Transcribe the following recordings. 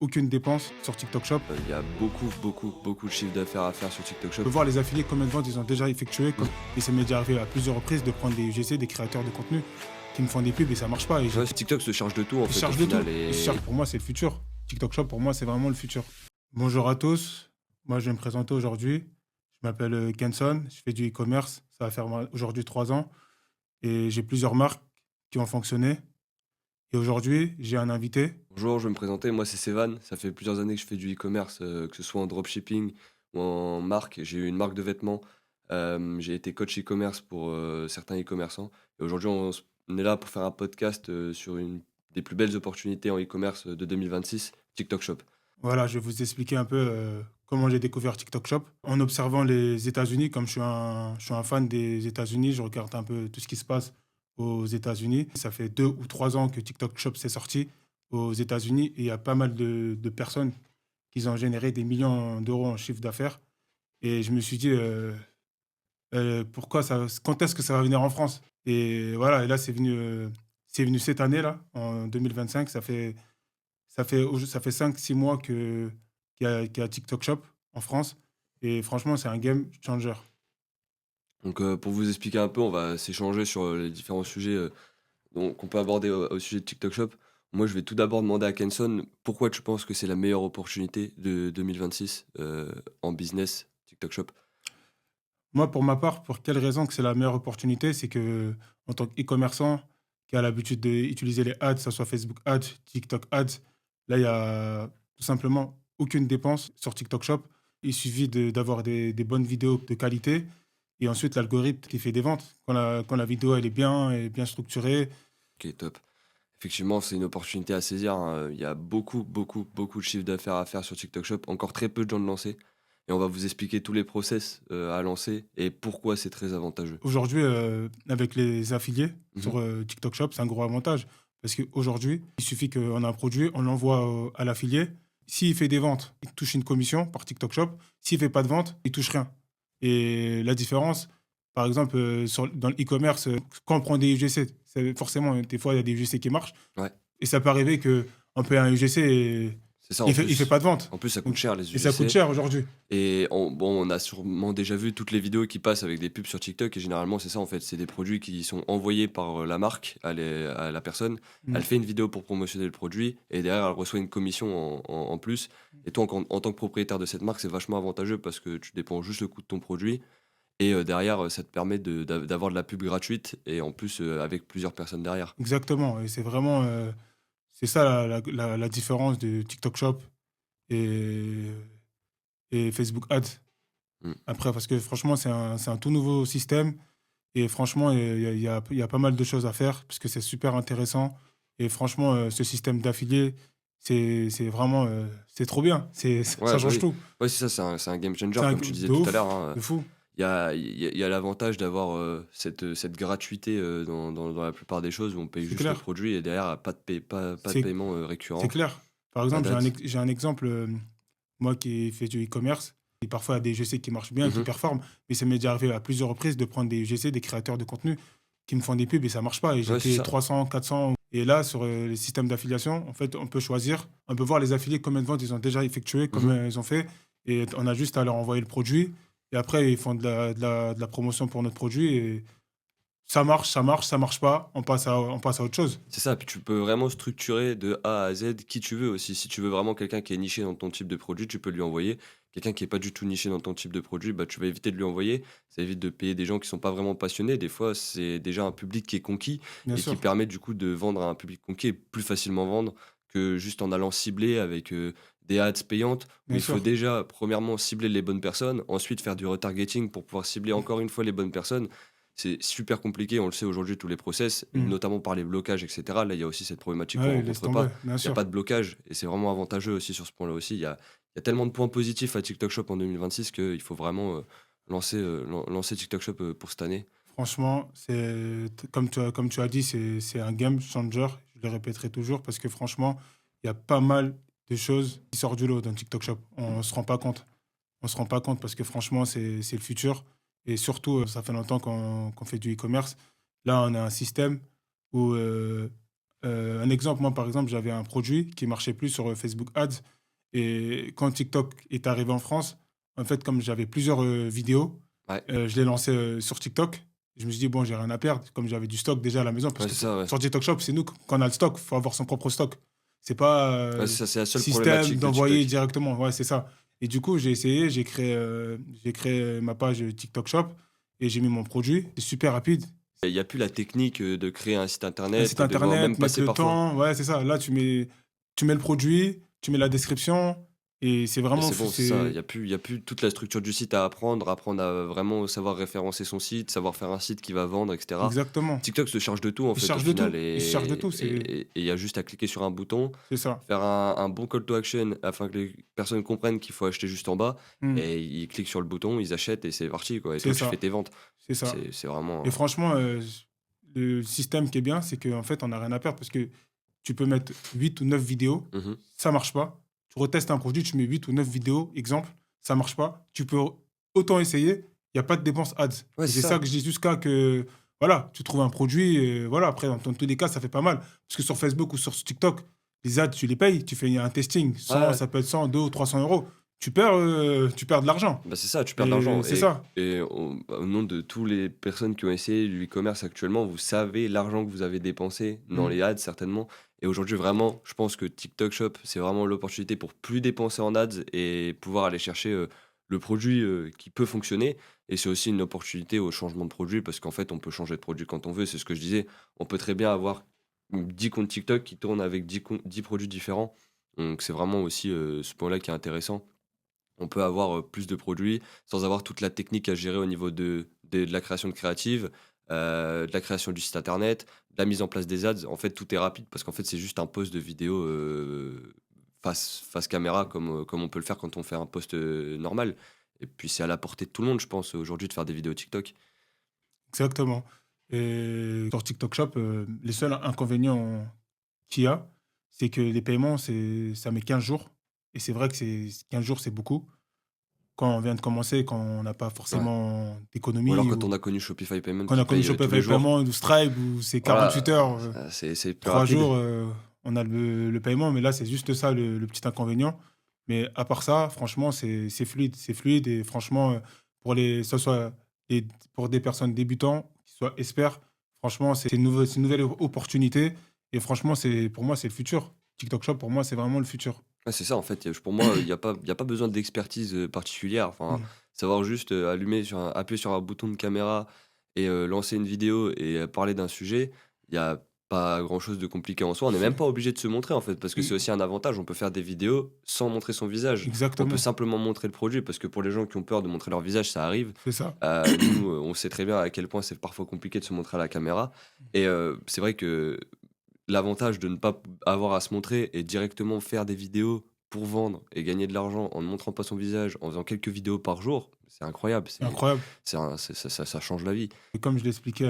aucune dépense sur TikTok Shop. Il y a beaucoup de chiffre d'affaires à faire sur TikTok On Shop. peut voir les affiliés, combien de ventes ils ont déjà effectué. Mmh. Et ça m'est déjà arrivé à plusieurs reprises de prendre des UGC, des créateurs de contenu, qui me font des pubs et ça marche pas. Et Ouais, TikTok se charge de tout en ils fait au chargent de tout. final Ils se chargent, et pour moi, c'est le futur. TikTok Shop, pour moi, c'est vraiment le futur. Bonjour à tous. Moi, je vais me présenter aujourd'hui. Je m'appelle Kenson. Je fais du e-commerce. Ça va faire aujourd'hui 3 ans. Et j'ai plusieurs marques qui ont fonctionné. Et aujourd'hui, j'ai un invité. bonjour, je vais me présenter, moi c'est Sevan, ça fait plusieurs années que je fais du e-commerce, que ce soit en dropshipping ou en marque. J'ai eu une marque de vêtements, j'ai été coach e-commerce pour, certains e-commerçants et aujourd'hui on est là pour faire un podcast, sur une des plus belles opportunités en e-commerce, de 2026, TikTok Shop. Voilà, je vais vous expliquer un peu comment j'ai découvert TikTok Shop. En observant les États-Unis, comme je suis un fan des États-Unis, je regarde un peu tout ce qui se passe aux États-Unis. Ça fait 2 ou 3 ans que TikTok Shop s'est sorti aux États-Unis et il y a pas mal de personnes qui ont généré des millions d'euros en chiffre d'affaires. Et je me suis dit, pourquoi ça, quand est-ce que ça va venir en France? Et voilà, et là, c'est venu cette année-là, en 2025. Ça fait 5 6 mois qu'il y a TikTok Shop en France et franchement, c'est un game changer. Donc, pour vous expliquer un peu, on va s'échanger sur, les différents sujets, qu'on peut aborder au sujet de TikTok Shop. Moi, je vais tout d'abord demander à Kenson, pourquoi tu penses que c'est la meilleure opportunité de 2026 en business, TikTok Shop? Moi, pour ma part, pour quelle raison que c'est la meilleure opportunité? C'est que en tant qu'e-commerçant qui a l'habitude d'utiliser les ads, que ça soit Facebook Ads, TikTok Ads, là, il y a tout simplement aucune dépense sur TikTok Shop. Il suffit d'avoir des bonnes vidéos de qualité et ensuite l'algorithme qui fait des ventes. Quand la vidéo elle est bien structurée. OK, top. Effectivement, c'est une opportunité à saisir, hein, il y a beaucoup de chiffre d'affaires à faire sur TikTok Shop, encore très peu de gens de lancés et on va vous expliquer tous les process, à lancer et pourquoi c'est très avantageux. Aujourd'hui, avec les affiliés Mmh. sur, TikTok Shop, c'est un gros avantage parce qu'aujourd'hui, il suffit qu'on a un produit, on l'envoie à l'affilié. S'il fait des ventes, il touche une commission par TikTok Shop. S'il fait pas de ventes, il touche rien et la différence, par exemple, dans le e-commerce, quand on prend des UGC, c'est forcément, des fois, il y a des UGC qui marchent Ouais, et ça peut arriver qu'on paie un UGC et c'est ça il fait pas de vente. en plus ça coûte Donc cher les et ça coûte UGC. cher aujourd'hui. Et on a sûrement déjà vu toutes les vidéos qui passent avec des pubs sur TikTok et généralement c'est ça en fait, c'est des produits qui sont envoyés par, la marque à la personne. Mmh. Elle fait une vidéo pour promotionner le produit et derrière elle reçoit une commission en plus et toi en tant que propriétaire de cette marque, c'est vachement avantageux parce que tu dépenses juste le coût de ton produit et derrière, ça te permet d'avoir de la pub gratuite et en plus, avec plusieurs personnes derrière. Exactement et c'est vraiment, c'est ça la différence de TikTok Shop et Facebook Ads. Mmh. Après parce que franchement, c'est un tout nouveau système et franchement, il y a pas mal de choses à faire parce que c'est super intéressant et franchement, ce système d'affiliés, c'est vraiment, c'est trop bien. Ça Ouais, bah, change oui. tout. Ouais, c'est ça, c'est un game changer C'est un comme tu disais de tout à l'heure, ouf, hein. de fou. Il y a l'avantage d'avoir, cette gratuité, dans la plupart des choses où on paye C'est juste le clair, produit et derrière pas de c'est paiement, c'est récurrent clair. Par à exemple, date. j'ai un exemple, moi qui fais du e-commerce et parfois il y a des UGC qui marchent bien, qui Mmh. performent, mais ça m'est déjà arrivé à plusieurs reprises de prendre des UGC, des créateurs de contenu qui me font des pubs et ça marche pas et j'ai Ouais, c'est payé ça. 300, 400 et là sur, les systèmes d'affiliation, en fait, on peut choisir, on peut voir les affiliés combien de ventes ils ont déjà effectué, Mmh. combien ils ont fait et on a juste à leur envoyer le produit et après ils font de la promotion pour notre produit et ça marche pas, on passe à autre chose. C'est ça, puis tu peux vraiment structurer de A à Z qui tu veux aussi. Si tu veux vraiment quelqu'un qui est niché dans ton type de produit, tu peux lui envoyer. Quelqu'un qui est pas du tout niché dans ton type de produit, bah, tu vas éviter de lui envoyer. Ça évite de payer des gens qui sont pas vraiment passionnés. Des fois, c'est déjà un public qui est conquis Bien et qui sûr, permet du coup de vendre à un public conquis et plus facilement vendre que juste en allant cibler avec des ads payantes où bien il faut sûr. déjà, premièrement, cibler les bonnes personnes, ensuite faire du retargeting pour pouvoir cibler encore une fois les bonnes personnes. C'est super compliqué, on le sait aujourd'hui, tous les process, Mmh. notamment par les blocages, et cetera. Là, il y a aussi cette problématique qu'on Ouais, laisse rencontre pas. tomber, bien Il y a sûr. pas de blocage et c'est vraiment avantageux aussi sur ce point-là aussi. Il y a tellement de points positifs à TikTok Shop en 2026 qu'il faut vraiment, lancer TikTok Shop, pour cette année. Franchement, comme tu as dit, c'est un game changer. Je le répéterai toujours parce que franchement, il y a pas mal de choses qui sortent du lot dans TikTok Shop. On se rend pas compte. On se rend pas compte parce que franchement, c'est le futur. Et surtout, ça fait longtemps qu'on fait du e-commerce. Là, on a un système où Un exemple, moi, par exemple, j'avais un produit qui marchait plus sur, Facebook Ads et quand TikTok est arrivé en France, en fait, comme j'avais plusieurs, vidéos, Ouais, je l'ai lancé, sur TikTok. Je me suis dit: «Bon, j'ai rien à perdre», comme j'avais du stock déjà à la maison parce ouais, que c'est ça, ouais. sur TikTok Shop, c'est nous quand on a le stock, il faut avoir son propre stock. C'est pas, Ouais, c'est ça, c'est la seule système problématique de d'envoyer TikTok. directement. Ouais, c'est ça et du coup, j'ai essayé, j'ai créé ma page, TikTok Shop et j'ai mis mon produit. C'est super rapide. Il y a plus la technique, de créer un site Un site internet, de devoir même internet, mettre passer le parfois. temps, ouais, c'est ça. Là, tu mets le produit, tu mets la description et c'est Et vraiment c'est f bon, c'est ça. c'est Il y a plus toute la structure du site à apprendre, apprendre à vraiment savoir référencer son site, savoir faire un site qui va vendre, et cetera. exactement. TikTok se charge de tout, en Il se fait, au charge de final, tout, il se charge de tout, et il y a juste à cliquer sur un bouton, c'est ça. faire un bon call to action afin que les personnes comprennent qu'il faut acheter juste en bas, Mmh, et ils cliquent sur le bouton, ils achètent et c'est parti, quoi, et c'est toi, tu fais ça, tes ventes. c'est ça C'est vraiment, et franchement, le système qui est bien, c'est qu'en fait, on a rien à perdre parce que tu peux mettre 8 ou 9 vidéos, mmh ça marche pas. Tu retestes un produit, tu mets 8 ou 9 vidéos, exemple, ça marche pas. Tu peux autant essayer, il y a pas de dépenses ads Ouais, et c'est c'est ça ça. que je dis jusqu'à que, voilà, tu trouves un produit voilà, après dans tous les cas, ça fait pas mal. Parce que sur Facebook ou sur TikTok, les ads, tu les payes, tu fais un testing, Ouais, 100 ouais. ça peut être 100, 200 ou 300 €. Tu perds de l'argent Bah, c'est ça, tu perds de et l'argent, c'est ça. et au nom de tous les personnes qui ont essayé du e-commerce actuellement, vous savez l'argent que vous avez dépensé dans Mmh, les ads certainement, et aujourd'hui vraiment, je pense que TikTok Shop, c'est vraiment l'opportunité pour plus dépenser en ads et pouvoir aller chercher, le produit, qui peut fonctionner, et c'est aussi une opportunité au changement de produit parce qu'en fait, on peut changer de produit quand on veut. C'est ce que je disais, on peut très bien avoir 10 comptes TikTok qui tournent avec 10 produits différents, donc c'est vraiment aussi, ce point-là qui est intéressant. On peut avoir, plus de produits sans avoir toute la technique à gérer au niveau de la création de créative, de la création du site internet, de la mise en place des ads. En fait, tout est rapide parce qu'en fait, c'est juste un post de vidéo, face caméra comme on peut le faire quand on fait un post, normal, et puis c'est à la portée de tout le monde, je pense, aujourd'hui, de faire des vidéos TikTok. exactement et sur TikTok Shop, les seuls inconvénients qu'il y a, c'est que les paiements, ça met 15 jours et c'est vrai que c'est 15 jours, c'est beaucoup. Quand on vient de commencer, quand on n'a pas Ouais. forcément Ou alors d'économie quand ou on a connu Shopify Payment quand on qui a connu paye, tous les Shopify jours, Paiement ou Stripe où c'est voilà, 48 heures, ça c'est plus 3 rapide. jours, on a le paiement, mais là, c'est juste ça le petit inconvénient. Mais à part ça, franchement, c'est fluide et franchement, que ce soit des pour des personnes débutants, qui soient experts, franchement, c'est une nouvelle opportunité et franchement, pour moi, c'est le futur. TikTok Shop, pour moi, c'est vraiment le futur. Ouais, c'est ça, en fait, pour moi, il y a pas besoin d'expertise, particulière. Enfin, Mmh. savoir juste, appuyer sur un bouton de caméra et lancer une vidéo et parler d'un sujet, il y a pas grand-chose de compliqué en soi. On n'est même pas obligé de se montrer, en fait, parce que c'est E aussi un avantage. On peut faire des vidéos sans montrer son visage. On peut exactement, simplement montrer le produit parce que pour les gens qui ont peur de montrer leur visage, ça arrive. c'est ça. Nous, on sait très bien à quel point c'est parfois compliqué de se montrer à la caméra, et c'est vrai que l'avantage de ne pas avoir à se montrer et directement faire des vidéos pour vendre et gagner de l'argent en ne montrant pas son visage, en faisant quelques vidéos par jour, c'est incroyable, C'est incroyable. ça change la vie. Et comme je l'expliquais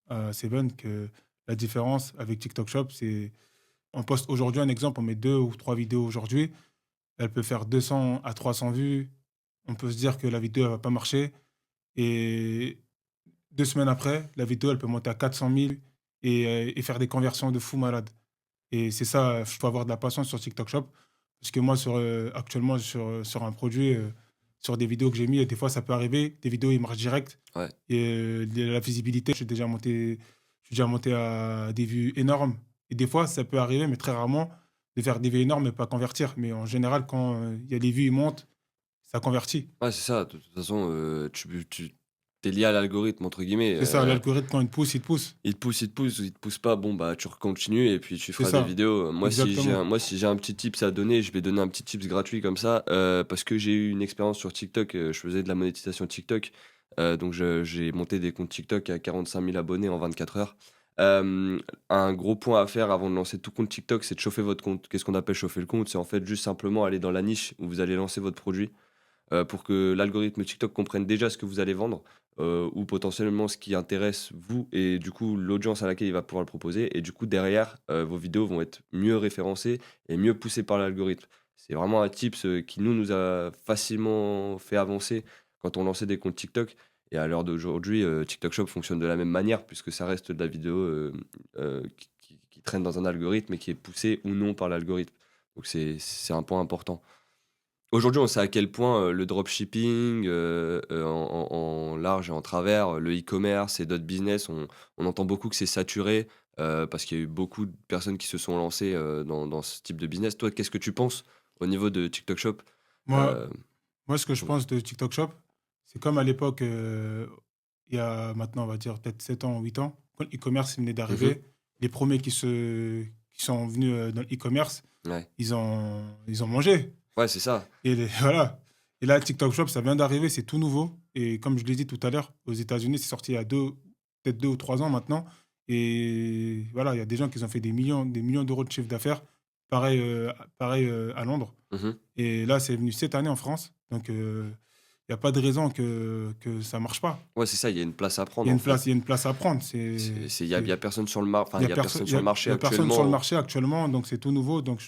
à Seven que la différence avec TikTok Shop, c'est on poste aujourd'hui un exemple, on met 2 ou 3 vidéos aujourd'hui, elle peut faire 200 à 300 vues. On peut se dire que la vidéo, elle va pas marcher et 2 semaines après, la vidéo, elle peut monter à 400 000 et faire des conversions de fou malade et c'est ça, il faut avoir de la patience sur TikTok Shop parce que moi actuellement sur un produit, sur des vidéos que j'ai mis, des fois ça peut arriver, des vidéos, ils marchent direct Ouais. et la visibilité, je suis déjà monté à des vues énormes et des fois, ça peut arriver, mais très rarement, de faire des vues énormes et pas convertir. Mais en général, quand, il y a les vues, ils montent, ça convertit. Ouais, c'est ça, de toute façon, tu es lié à «l'algorithme» entre guillemets, C'est ça, l'algorithme, quand il te pousse, il te pousse. il te pousse pas, bon, bah, tu continues et puis tu C'est feras des ça, vidéos. exactement. Moi, si j'ai un petit tips à donner, je vais donner un petit tips gratuit comme ça, parce que j'ai eu une expérience sur TikTok, je faisais de la monétisation TikTok, donc j'ai monté des comptes TikTok à 45 000 abonnés en 24 heures. Un gros point à faire avant de lancer tout compte TikTok, c'est de chauffer votre compte. Qu'est-ce qu'on appelle chauffer le compte? C'est en fait juste simplement aller dans la niche où vous allez lancer votre produit, pour que l'algorithme TikTok comprenne déjà ce que vous allez vendre, ou potentiellement ce qui intéresse vous et du coup l'audience à laquelle il va pouvoir le proposer, et du coup derrière, vos vidéos vont être mieux référencées et mieux poussées par l'algorithme. C'est vraiment un tips, qui nous a facilement fait avancer quand on lançait des comptes TikTok, et à l'heure d'aujourd'hui, TikTok Shop fonctionne de la même manière puisque ça reste de la vidéo, qui traîne dans un algorithme et qui est poussé ou non par l'algorithme. Donc c'est un point important. Aujourd'hui, on sait à quel point le dropshipping en large et en travers, le e-commerce et d'autres business, on entend beaucoup que c'est saturé parce qu'il y a eu beaucoup de personnes qui se sont lancées dans ce type de business. Toi, qu'est-ce que tu penses au niveau de TikTok Shop? Moi, Euh, moi, ce que je pense de TikTok Shop, c'est comme à l'époque, il y a maintenant, on va dire peut-être 7 ans, 8 ans, quand l'e-commerce venait mhm, d'arriver, les premiers qui sont venus dans l'e-commerce, ouais. ils ont mangé. Ouais, c'est ça. Voilà. Et là, TikTok Shop, ça vient d'arriver, c'est tout nouveau. Et comme je l'ai dit tout à l'heure, aux États-Unis, c'est sorti il y a peut-être 2 ou 3 ans maintenant. Et voilà, il y a des gens qui ont fait des millions d'euros de chiffre d'affaires. Pareil à Londres. Mhm. Et là, c'est venu cette année en France. Donc, il n'y a pas de raison que ça marche pas. Ouais, c'est ça, il y a une place à Il y prendre a en une fait. place, il y a une place à prendre. Il y a personne sur le mar... enfin, Il y il a y a personne, personne sur le marché il y a personne sur le actuellement. marché actuellement, donc c'est tout nouveau. Donc,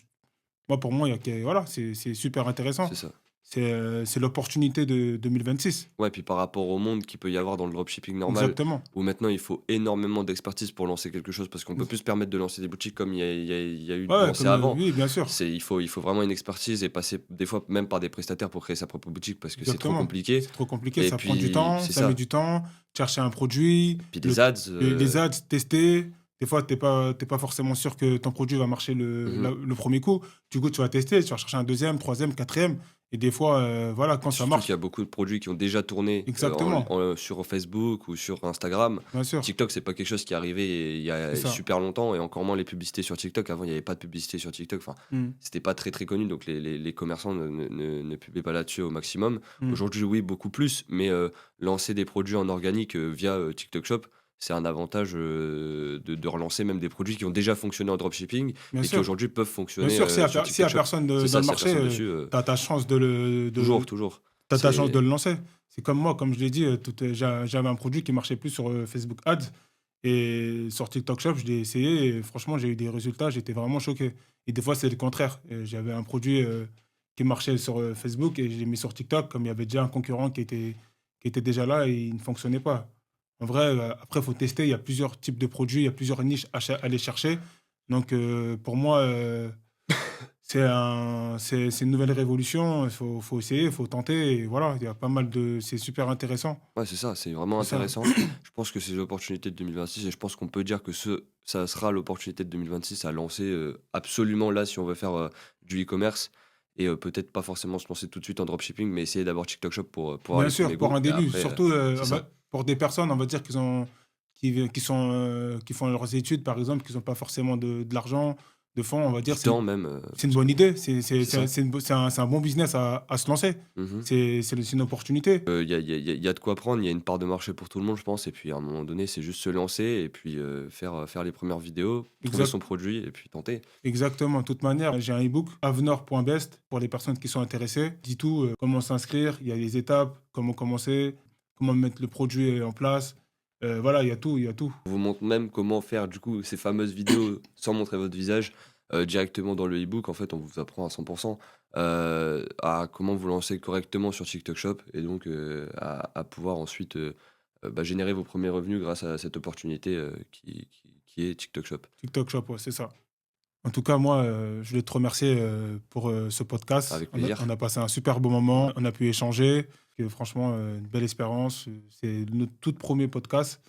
moi, pour moi, voilà, c'est super C'est intéressant. ça. C'est l'opportunité de 2026. Ouais, puis par rapport au monde qu'il peut y avoir dans le dropshipping normal, Exactement. où maintenant il faut énormément d'expertise pour lancer quelque chose, parce qu'on peut plus se permettre de lancer des boutiques comme il y a eu de Ouais, lancer avant. oui, bien sûr. Il faut vraiment une expertise et passer des fois même par des prestataires pour créer sa propre boutique parce que c'est trop Exactement. compliqué. C'est trop compliqué, Et ça prend du puis, temps, c'est ça met ça. du temps. Chercher un produit, Puis les ads, les ads, tester. Des fois, t'es pas forcément sûr que ton produit va marcher mhm. le premier coup. Du coup, tu vas tester, tu vas chercher un deuxième, troisième, quatrième. Et des fois, voilà, quand ça Surtout qu'il y marche, a beaucoup de produits qui ont déjà tourné exactement, sur Facebook ou sur Instagram. bien sûr, TikTok, c'est pas quelque chose qui est arrivé il y c'est a ça. super longtemps et encore moins les publicités sur TikTok. Avant, il n'y avait pas de publicité sur TikTok. Enfin, Mm, c'était pas très très connu, donc les commerçants ne publiaient pas là-dessus au maximum. mm. Aujourd'hui, oui, beaucoup plus, mais lancer des produits en organique via TikTok Shop, c'est un avantage de relancer même des produits qui ont déjà fonctionné en dropshipping Bien et qui sûr. aujourd'hui peuvent Bien fonctionner sûr, sur s'il y TikTok a Shop. personne C'est dans ça, le s'il n'y a marché, personne dessus, tu as ta chance toujours, toujours. t'as ta chance de C'est. le lancer. C'est comme moi, comme je l'ai dit, j'avais un produit qui marchait plus sur Facebook Ads. Et sur TikTok Shop, je l'ai essayé. Et franchement, j'ai eu des résultats. J'étais vraiment choqué. Et des fois, c'est le contraire. J'avais un produit qui marchait sur Facebook et je l'ai mis sur TikTok. Comme il y avait déjà un concurrent qui était déjà là et il ne fonctionnait pas. En vrai, après, il faut tester. Il y a plusieurs types de produits. Il y a plusieurs niches à aller chercher. Donc, pour moi, c'est une nouvelle révolution. Faut essayer, il faut tenter. Et voilà, il y a pas mal de. C'est super intéressant. Ouais, c'est ça, c'est vraiment C'est ça. intéressant. Je pense que c'est l'opportunité de 2026 et je pense qu'on peut dire que ça sera l'opportunité de 2026 à lancer absolument là si on veut faire du e-commerce et peut-être pas forcément se lancer tout de suite en dropshipping, mais essayer d'abord TikTok Shop pour avoir Bien les premiers sûr, pour goûts un et début. après, Surtout c'est ça. pour des personnes, on va dire, qui font leurs études, par exemple, qui n'ont pas forcément de l'argent, de fonds, on va dire, Du temps même, c'est une parce que bonne idée. c'est ça. C'est un bon business à se lancer. Mhm. C'est une opportunité. Il y a de quoi prendre, il y a une part de marché pour tout le monde, je pense. Et puis à un moment donné, c'est juste se lancer et puis faire les premières vidéos, trouver Exact, son produit et puis tenter. exactement. De toute manière, j'ai un e-book, avenor.best, pour les personnes qui sont intéressées. Dis tout, comment s'inscrire, il y a les étapes, comment commencer, comment mettre le produit en place. Voilà, il y a tout, il y a tout. On vous montre même comment faire du coup ces fameuses vidéos sans montrer votre visage directement dans le e-book. En fait, on vous apprend à 100% à comment vous lancer correctement sur TikTok Shop et donc à pouvoir ensuite générer vos premiers revenus grâce à cette opportunité qui est TikTok Shop. TikTok Shop, ouais, c'est ça. En tout cas, moi, je voulais te remercier pour ce podcast. Avec plaisir. On a passé un super beau moment, on a pu échanger. Et franchement, une belle expérience. C'est notre tout premier podcast.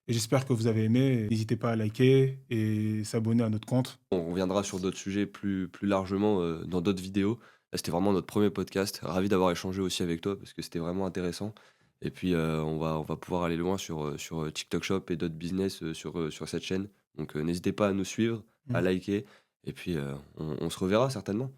Et j'espère que vous avez aimé. N'hésitez pas à liker et s'abonner à notre compte. On reviendra sur d'autres sujets plus largement dans d'autres vidéos. Là, c'était vraiment notre premier podcast. Ravi d'avoir échangé aussi avec toi parce que c'était vraiment intéressant. Et puis, on va pouvoir aller loin sur TikTok Shop et d'autres business sur cette chaîne. Donc, n'hésitez pas à nous suivre, à Mm. liker. Et puis, on se reverra certainement.